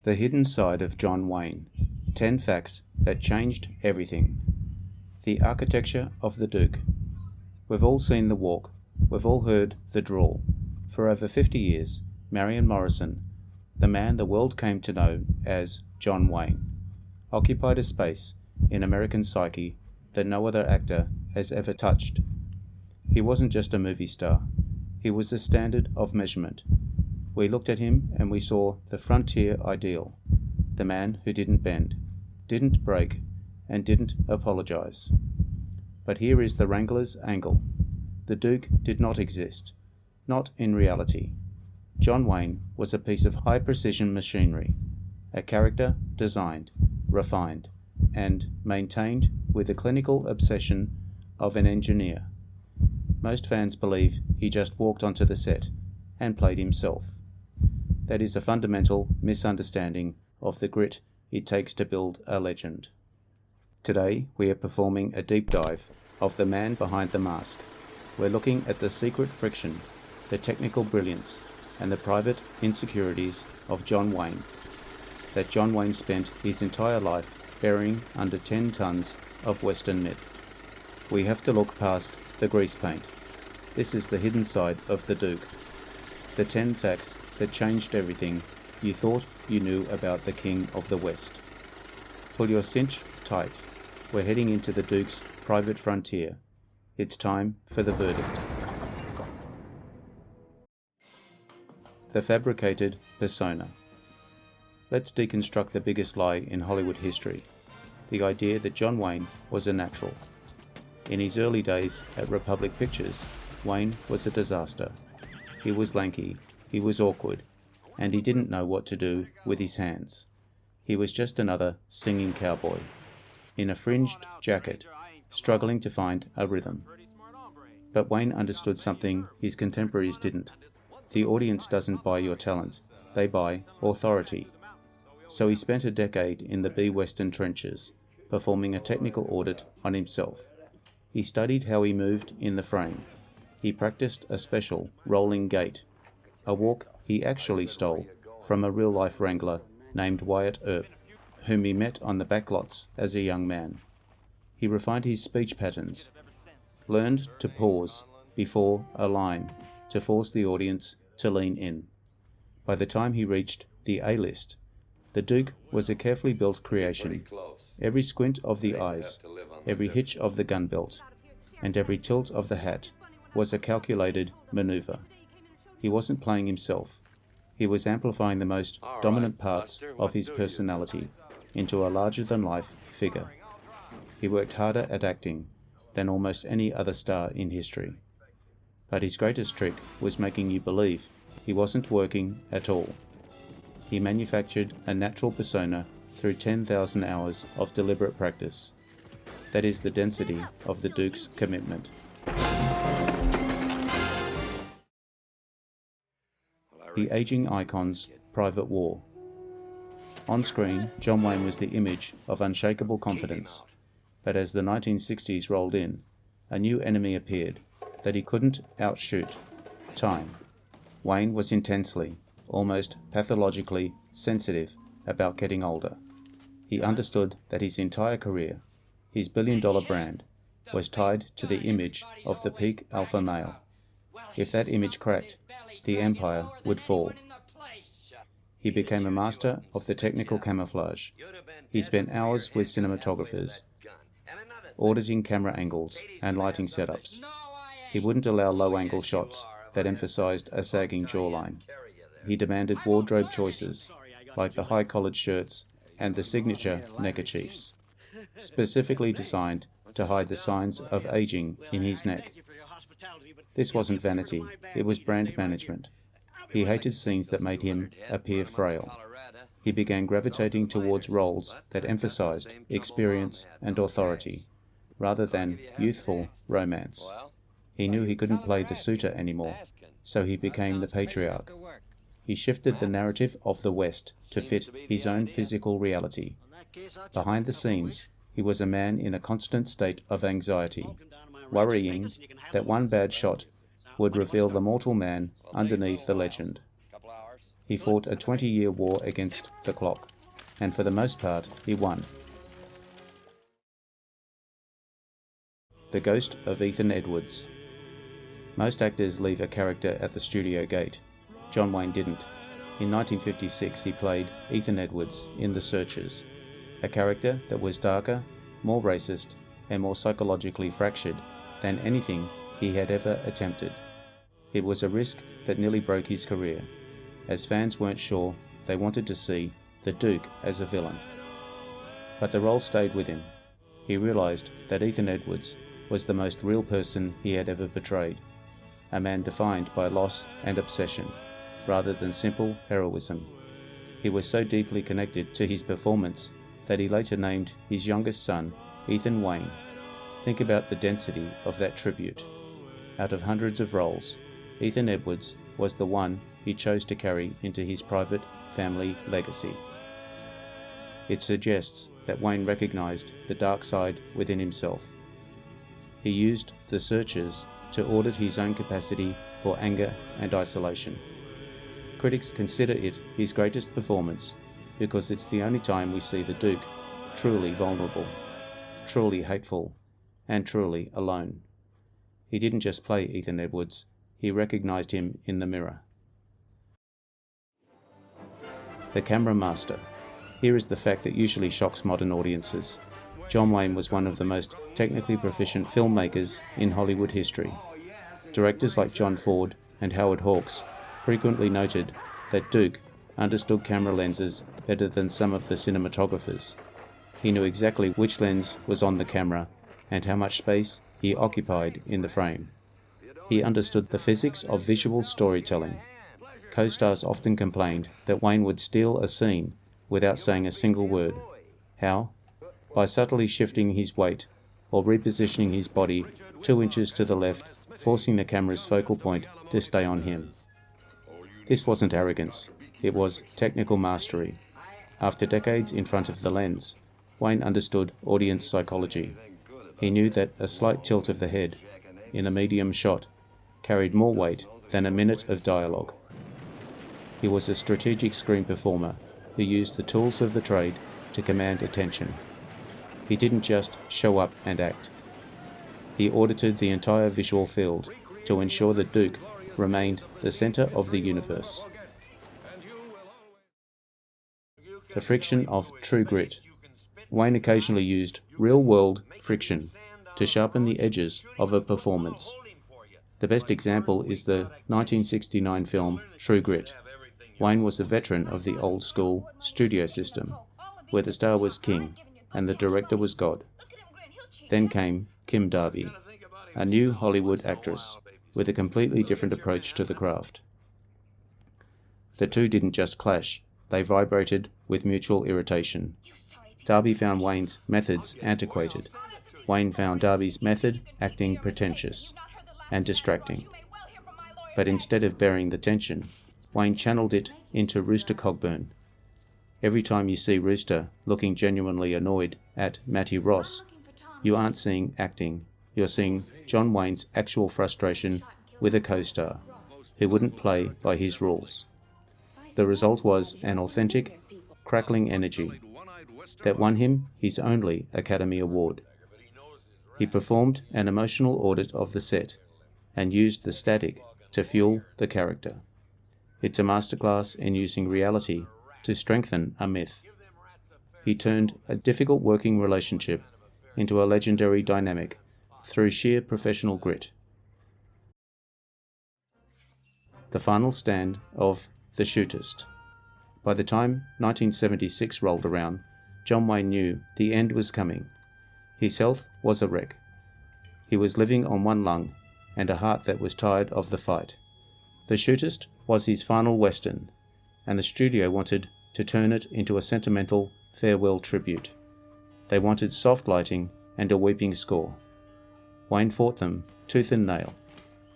The Hidden Side of John Wayne. 10 Facts That Changed Everything. The Architecture of the Duke. We've all seen the walk. We've all heard the drawl. For over 50 years, Marion Morrison, the man the world came to know as John Wayne, occupied a space in American psyche that no other actor has ever touched. He wasn't just a movie star. He was the standard of measurement. We looked at him and we saw the frontier ideal, the man who didn't bend, didn't break, and didn't apologize. But here is the Wrangler's angle. The Duke did not exist, not in reality. John Wayne was a piece of high-precision machinery, a character designed, refined, and maintained with the clinical obsession of an engineer. Most fans believe he just walked onto the set and played himself. That is a fundamental misunderstanding of the grit it takes to build a legend. Today, we are performing a deep dive of the man behind the mask. We're looking at the secret friction, the technical brilliance, and the private insecurities of John Wayne. That John Wayne spent his entire life burying under 10 tons of Western myth. We have to look past the grease paint. This is the hidden side of the Duke. The 10 facts that changed everything you thought you knew about the King of the West. Pull your cinch tight. We're heading into the Duke's private frontier. It's time for the verdict. The fabricated persona. Let's deconstruct the biggest lie in Hollywood history, the idea that John Wayne was a natural. In his early days at Republic Pictures, Wayne was a disaster. He was lanky, he was awkward, and he didn't know what to do with his hands. He was just another singing cowboy, in a fringed jacket, struggling to find a rhythm. But Wayne understood something his contemporaries didn't. The audience doesn't buy your talent, they buy authority. So he spent a decade in the B-Western trenches, performing a technical audit on himself. He studied how he moved in the frame. He practiced a special rolling gait, a walk he actually stole from a real-life Wrangler named Wyatt Earp, whom he met on the backlots as a young man. He refined his speech patterns, learned to pause before a line to force the audience to lean in. By the time he reached the A-list, the Duke was a carefully built creation. Every squint of the eyes, every hitch of the gun belt, and every tilt of the hat was a calculated maneuver. He wasn't playing himself. He was amplifying the most dominant parts of his personality into a larger-than-life figure. He worked harder at acting than almost any other star in history. But his greatest trick was making you believe he wasn't working at all. He manufactured a natural persona through 10,000 hours of deliberate practice. That is the density of the Duke's commitment. The aging icon's private war. On screen, John Wayne was the image of unshakable confidence. But as the 1960s rolled in, a new enemy appeared that he couldn't outshoot: time. Wayne was intensely, almost pathologically sensitive about getting older. He understood that his entire career, his billion-dollar brand, was tied to the image of the peak alpha male. If that image cracked, the empire would fall. He became a master of the technical camouflage. He spent hours with cinematographers, auditing camera angles and lighting setups. He wouldn't allow low-angle shots that emphasized a sagging jawline. He demanded wardrobe choices, like the high-collared shirts and the signature neckerchiefs, specifically designed to hide the signs of aging in his neck. This wasn't vanity, it was brand management. He hated scenes that made him appear frail. He began gravitating towards roles that emphasized experience and authority, rather than youthful romance. He knew he couldn't play the suitor anymore, so he became the patriarch. He shifted the narrative of the West to fit his own physical reality. Behind the scenes, he was a man in a constant state of anxiety, worrying that one bad shot would reveal the mortal man underneath the legend. He fought a 20-year war against the clock, and for the most part, he won. The Ghost of Ethan Edwards. Most actors leave a character at the studio gate. John Wayne didn't. In 1956, he played Ethan Edwards in The Searchers, a character that was darker, more racist, and more psychologically fractured than anything he had ever attempted. It was a risk that nearly broke his career, as fans weren't sure they wanted to see the Duke as a villain. But the role stayed with him. He realized that Ethan Edwards was the most real person he had ever portrayed, a man defined by loss and obsession, rather than simple heroism. He was so deeply connected to his performance that he later named his youngest son Ethan Wayne. Think about the density of that tribute. Out of hundreds of roles, Ethan Edwards was the one he chose to carry into his private family legacy. It suggests that Wayne recognized the dark side within himself. He used The Searchers to audit his own capacity for anger and isolation. Critics consider it his greatest performance because it's the only time we see the Duke truly vulnerable, truly hateful, and truly alone. He didn't just play Ethan Edwards, he recognized him in the mirror. The Camera Master. Here is the fact that usually shocks modern audiences. John Wayne was one of the most technically proficient filmmakers in Hollywood history. Directors like John Ford and Howard Hawks frequently noted that Duke understood camera lenses better than some of the cinematographers. He knew exactly which lens was on the camera and how much space he occupied in the frame. He understood the physics of visual storytelling. Co-stars often complained that Wayne would steal a scene without saying a single word. How? By subtly shifting his weight or repositioning his body 2 inches to the left, forcing the camera's focal point to stay on him. This wasn't arrogance, it was technical mastery. After decades in front of the lens, Wayne understood audience psychology. He knew that a slight tilt of the head, in a medium shot, carried more weight than a minute of dialogue. He was a strategic screen performer who used the tools of the trade to command attention. He didn't just show up and act. He audited the entire visual field to ensure the Duke remained the center of the universe. The friction of true grit. Wayne occasionally used real-world friction to sharpen the edges of a performance. The best example is the 1969 film True Grit. Wayne was a veteran of the old-school studio system, where the star was king and the director was God. Then came Kim Darby, a new Hollywood actress with a completely different approach to the craft. The two didn't just clash, they vibrated with mutual irritation. Darby found Wayne's methods antiquated. Wayne found Darby's method acting pretentious and distracting. But instead of bearing the tension, Wayne channeled it into Rooster Cogburn. Every time you see Rooster looking genuinely annoyed at Matty Ross, you aren't seeing acting, you're seeing John Wayne's actual frustration with a co-star who wouldn't play by his rules. The result was an authentic, crackling energy that won him his only Academy Award. He performed an emotional audit of the set and used the static to fuel the character. It's a masterclass in using reality to strengthen a myth. He turned a difficult working relationship into a legendary dynamic through sheer professional grit. The final stand of The Shootist. By the time 1976 rolled around, John Wayne knew the end was coming. His health was a wreck. He was living on one lung and a heart that was tired of the fight. The Shootist was his final western, and the studio wanted to turn it into a sentimental farewell tribute. They wanted soft lighting and a weeping score. Wayne fought them tooth and nail.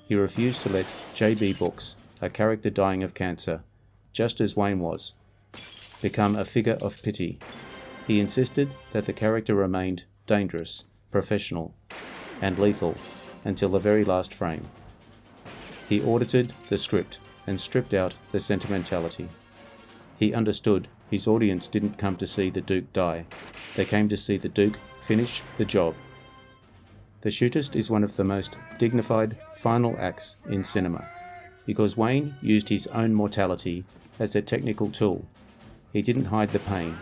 He refused to let J.B. Brooks, a character dying of cancer, just as Wayne was, become a figure of pity. He insisted that the character remained dangerous, professional, and lethal until the very last frame. He audited the script and stripped out the sentimentality. He understood his audience didn't come to see the Duke die. They came to see the Duke finish the job. The Shootist is one of the most dignified final acts in cinema, because Wayne used his own mortality as a technical tool. He didn't hide the pain.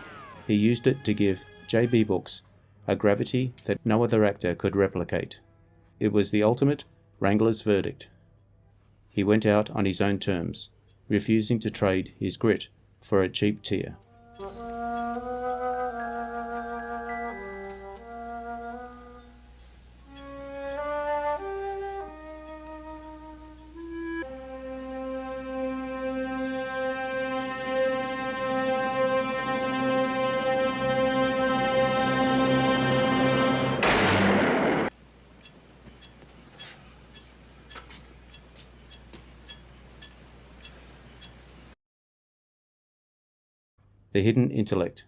He used it to give J.B. Books a gravity that no other actor could replicate. It was the ultimate Wrangler's verdict. He went out on his own terms, refusing to trade his grit for a cheap tear. The hidden intellect.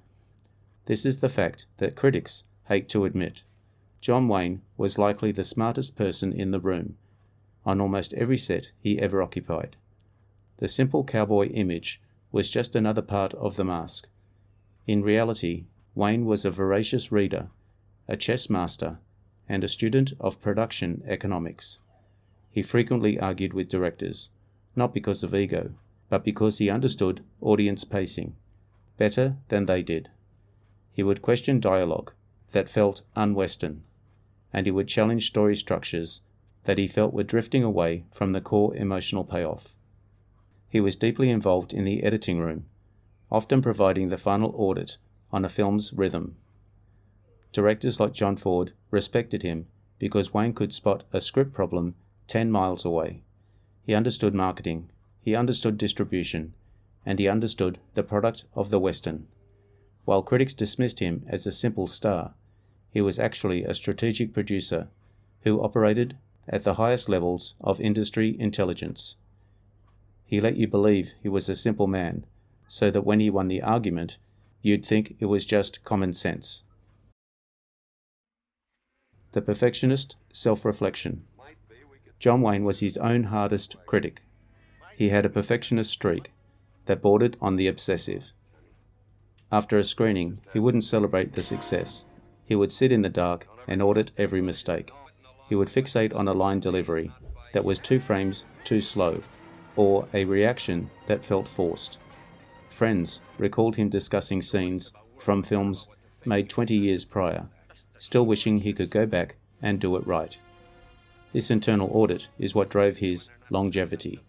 This is the fact that critics hate to admit. John Wayne was likely the smartest person in the room, on almost every set he ever occupied. The simple cowboy image was just another part of the mask. In reality, Wayne was a voracious reader, a chess master, and a student of production economics. He frequently argued with directors, not because of ego, but because he understood audience pacing better than they did. He would question dialogue that felt un-Western, and he would challenge story structures that he felt were drifting away from the core emotional payoff. He was deeply involved in the editing room, often providing the final audit on a film's rhythm. Directors like John Ford respected him because Wayne could spot a script problem 10 miles away. He understood marketing, he understood distribution, and he understood the product of the Western. While critics dismissed him as a simple star, he was actually a strategic producer who operated at the highest levels of industry intelligence. He let you believe he was a simple man, so that when he won the argument, you'd think it was just common sense. The perfectionist self-reflection. John Wayne was his own hardest critic. He had a perfectionist streak that bordered on the obsessive. After a screening, he wouldn't celebrate the success. He would sit in the dark and audit every mistake. He would fixate on a line delivery that was 2 frames too slow, or a reaction that felt forced. Friends recalled him discussing scenes from films made 20 years prior, still wishing he could go back and do it right. This internal audit is what drove his longevity.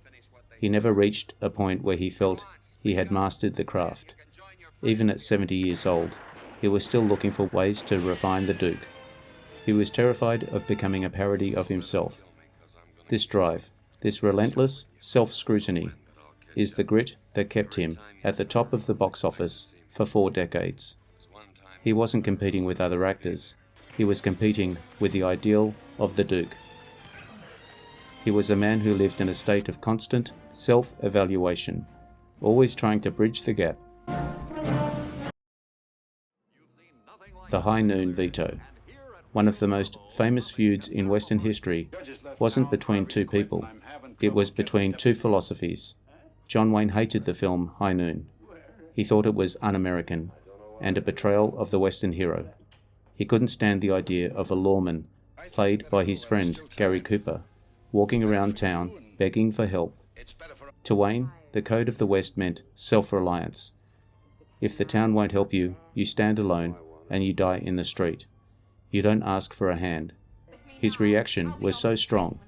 He never reached a point where he felt he had mastered the craft. Even at 70 years old, he was still looking for ways to refine the Duke. He was terrified of becoming a parody of himself. This drive, this relentless self-scrutiny, is the grit that kept him at the top of the box office for 4 decades. He wasn't competing with other actors. He was competing with the ideal of the Duke. He was a man who lived in a state of constant self-evaluation, always trying to bridge the gap. The High Noon Veto. One of the most famous feuds in Western history wasn't between 2 people. It was between 2 philosophies. John Wayne hated the film High Noon. He thought it was un-American and a betrayal of the Western hero. He couldn't stand the idea of a lawman, played by his friend Gary Cooper, walking around town begging for help. To Wayne, the code of the West meant self-reliance. If the town won't help you, you stand alone and you die in the street. You don't ask for a hand. His reaction was so strong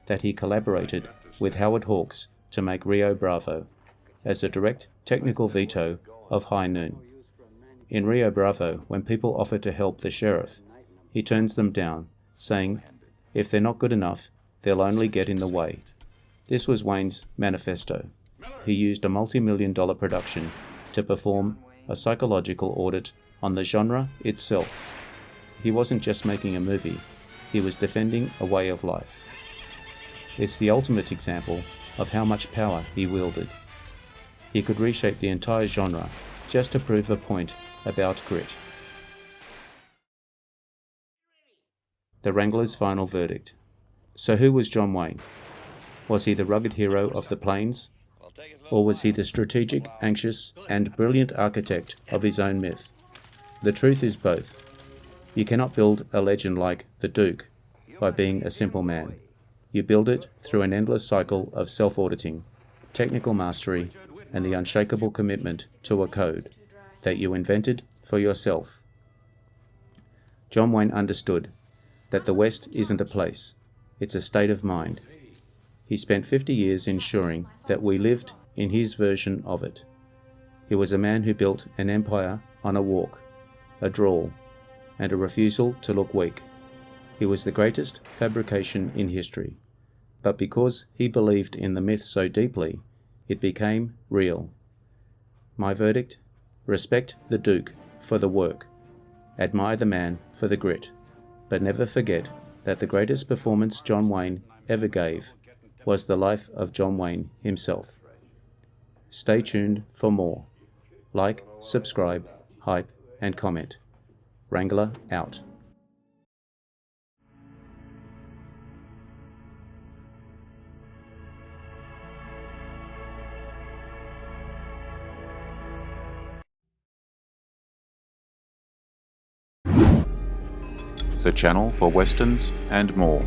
that he collaborated with Howard Hawks to make Rio Bravo as a direct technical veto of High Noon. In Rio Bravo, when people offer to help the sheriff, he turns them down, saying, if they're not good enough, they'll only get in the way. This was Wayne's manifesto. He used a multi-million-dollar production to perform a psychological audit on the genre itself. He wasn't just making a movie, he was defending a way of life. It's the ultimate example of how much power he wielded. He could reshape the entire genre just to prove a point about grit. The Wrangler's final verdict. So who was John Wayne? Was he the rugged hero of the plains? Or was he the strategic, anxious, and brilliant architect of his own myth? The truth is both. You cannot build a legend like the Duke by being a simple man. You build it through an endless cycle of self-auditing, technical mastery, and the unshakable commitment to a code that you invented for yourself. John Wayne understood that the West isn't a place, it's a state of mind. He spent 50 years ensuring that we lived in his version of it. He was a man who built an empire on a walk, a drawl, and a refusal to look weak. He was the greatest fabrication in history, but because he believed in the myth so deeply, it became real. My verdict: respect the Duke for the work, admire the man for the grit, but never forget that the greatest performance John Wayne ever gave was the life of John Wayne himself. Stay tuned for more. Like, subscribe, hype, and comment. Wrangler out. The channel for westerns and more.